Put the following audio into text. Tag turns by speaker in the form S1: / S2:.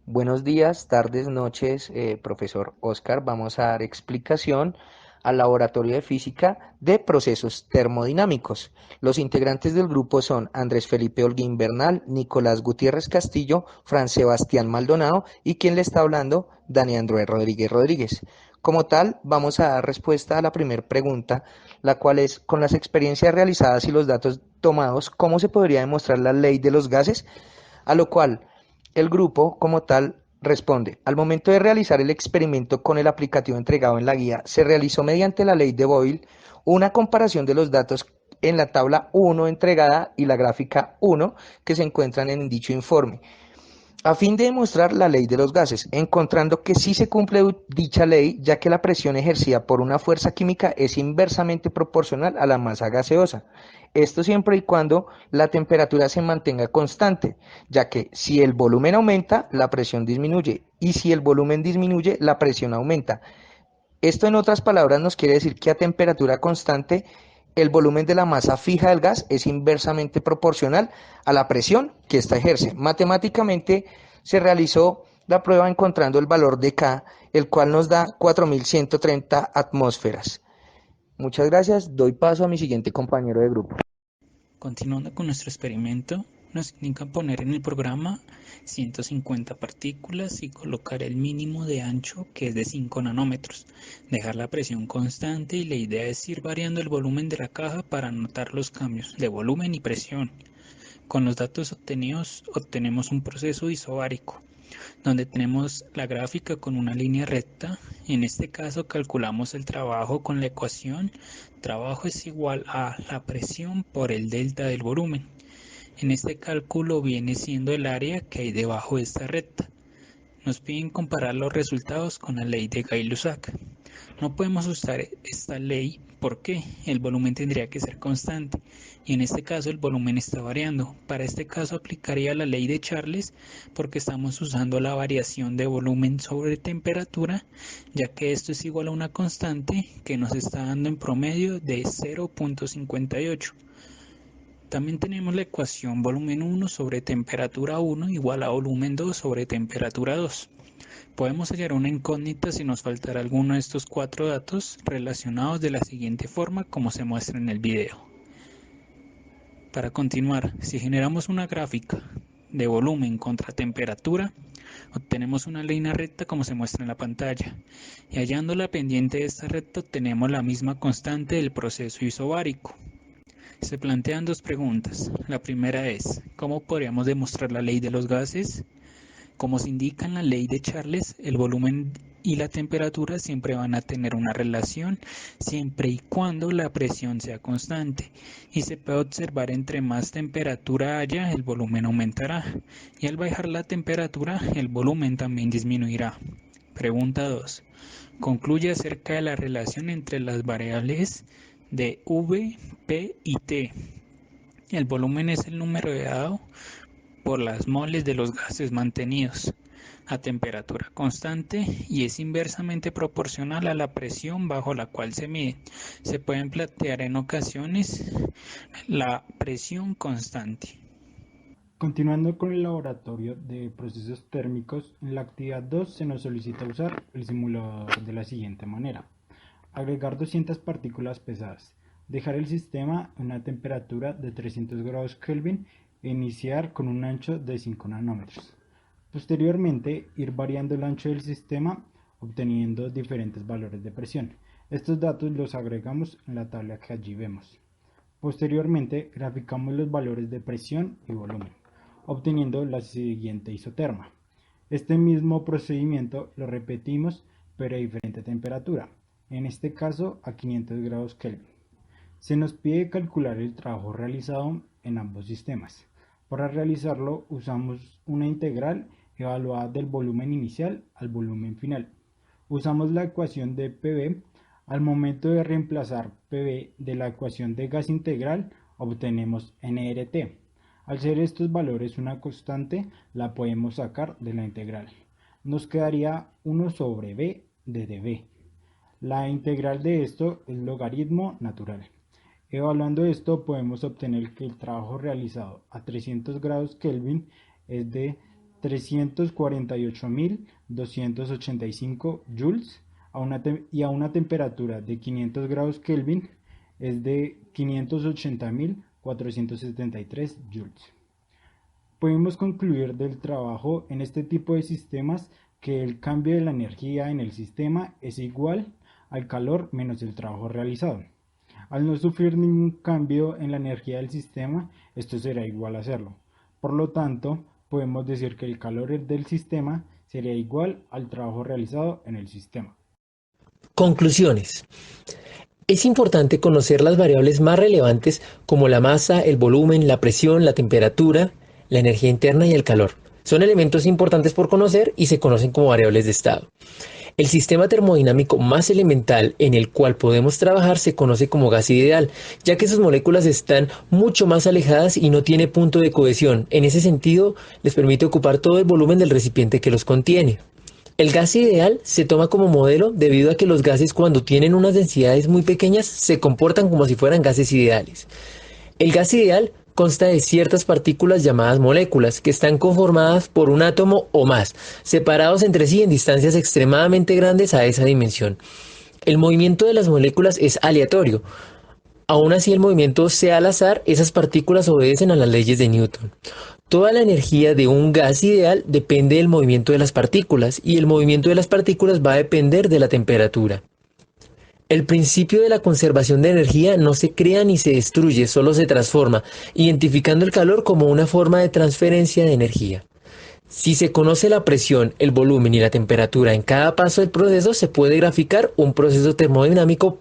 S1: Buenos días, tardes, noches, profesor Oscar. Vamos a dar explicación al laboratorio de física de procesos termodinámicos. Los integrantes del grupo son Andrés Felipe Holguín Bernal, Nicolás Gutiérrez Castillo, Fran Sebastián Maldonado y quien le está hablando, Dani Andrés Rodríguez Rodríguez. Como tal, vamos a dar respuesta a la primera pregunta, la cual es, con las experiencias realizadas y los datos tomados, ¿cómo se podría demostrar la ley de los gases? A lo cual el grupo como tal responde, al momento de realizar el experimento con el aplicativo entregado en la guía, se realizó mediante la ley de Boyle una comparación de los datos en la tabla 1 entregada y la gráfica 1 que se encuentran en dicho informe, a fin de demostrar la ley de los gases, encontrando que sí se cumple dicha ley, ya que la presión ejercida por una fuerza química es inversamente proporcional a la masa gaseosa. Esto siempre y cuando la temperatura se mantenga constante, ya que si el volumen aumenta, la presión disminuye, y si el volumen disminuye, la presión aumenta. Esto, en otras palabras, nos quiere decir que a temperatura constante el volumen de la masa fija del gas es inversamente proporcional a la presión que ésta ejerce. Matemáticamente se realizó la prueba encontrando el valor de K, el cual nos da 4130 atmósferas. Muchas gracias. Doy paso a mi siguiente compañero de grupo.
S2: Continuando con nuestro experimento, nos indican poner en el programa 150 partículas y colocar el mínimo de ancho, que es de 5 nanómetros. Dejar la presión constante y la idea es ir variando el volumen de la caja para notar los cambios de volumen y presión. Con los datos obtenidos obtenemos un proceso isobárico, donde tenemos la gráfica con una línea recta. En este caso calculamos el trabajo con la ecuación trabajo es igual a la presión por el delta del volumen. En este cálculo viene siendo el área que hay debajo de esta recta. Nos piden comparar los resultados con la ley de Gay-Lussac. No podemos usar esta ley porque el volumen tendría que ser constante y en este caso el volumen está variando. Para este caso aplicaría la ley de Charles porque estamos usando la variación de volumen sobre temperatura, ya que esto es igual a una constante que nos está dando en promedio de 0.58. También tenemos la ecuación volumen 1 sobre temperatura 1 igual a volumen 2 sobre temperatura 2. Podemos hallar una incógnita si nos faltará alguno de estos cuatro datos relacionados de la siguiente forma como se muestra en el video. Para continuar, si generamos una gráfica de volumen contra temperatura, obtenemos una línea recta como se muestra en la pantalla, y hallando la pendiente de esta recta obtenemos la misma constante del proceso isobárico. Se plantean dos preguntas. La primera es, ¿cómo podríamos demostrar la ley de los gases? Como se indica en la ley de Charles, el volumen y la temperatura siempre van a tener una relación siempre y cuando la presión sea constante, y se puede observar entre más temperatura haya, el volumen aumentará, y al bajar la temperatura, el volumen también disminuirá. Pregunta 2. Concluye acerca de la relación entre las variables de V, P y T. El volumen es el número dado por las moles de los gases mantenidos a temperatura constante y es inversamente proporcional a la presión bajo la cual se mide. Se pueden plantear en ocasiones la presión constante.
S3: Continuando con el laboratorio de procesos térmicos, en la actividad 2 se nos solicita usar el simulador de la siguiente manera. Agregar 200 partículas pesadas, dejar el sistema a una temperatura de 300 grados Kelvin e iniciar con un ancho de 5 nanómetros. Posteriormente, ir variando el ancho del sistema obteniendo diferentes valores de presión. Estos datos los agregamos en la tabla que allí vemos. Posteriormente, graficamos los valores de presión y volumen, obteniendo la siguiente isoterma. Este mismo procedimiento lo repetimos pero a diferente temperatura, en este caso a 500 grados Kelvin. Se nos pide calcular el trabajo realizado en ambos sistemas. Para realizarlo usamos una integral evaluada del volumen inicial al volumen final. Usamos la ecuación de PV. Al momento de reemplazar PV de la ecuación de gas integral obtenemos nRT. Al ser estos valores una constante, la podemos sacar de la integral. Nos quedaría 1 sobre b de dv. La integral de esto es logaritmo natural. Evaluando esto podemos obtener que el trabajo realizado a 300 grados Kelvin es de 348.285 joules y a una temperatura de 500 grados Kelvin es de 580.473 joules. Podemos concluir del trabajo en este tipo de sistemas que el cambio de la energía en el sistema es igual al calor menos el trabajo realizado. Al no sufrir ningún cambio en la energía del sistema, esto será igual a cero. Por lo tanto, podemos decir que el calor del sistema sería igual al trabajo realizado en el sistema.
S4: Conclusiones. Es importante conocer las variables más relevantes como la masa, el volumen, la presión, la temperatura, la energía interna y el calor. Son elementos importantes por conocer y se conocen como variables de estado. El sistema termodinámico más elemental en el cual podemos trabajar se conoce como gas ideal, ya que sus moléculas están mucho más alejadas y no tiene punto de cohesión. En ese sentido, les permite ocupar todo el volumen del recipiente que los contiene. El gas ideal se toma como modelo debido a que los gases, cuando tienen unas densidades muy pequeñas, se comportan como si fueran gases ideales. El gas ideal consta de ciertas partículas llamadas moléculas, que están conformadas por un átomo o más, separados entre sí en distancias extremadamente grandes a esa dimensión. El movimiento de las moléculas es aleatorio. Aún así el movimiento sea al azar, esas partículas obedecen a las leyes de Newton. Toda la energía de un gas ideal depende del movimiento de las partículas, y el movimiento de las partículas va a depender de la temperatura. El principio de la conservación de energía no se crea ni se destruye, solo se transforma, identificando el calor como una forma de transferencia de energía. Si se conoce la presión, el volumen y la temperatura en cada paso del proceso, se puede graficar un proceso termodinámico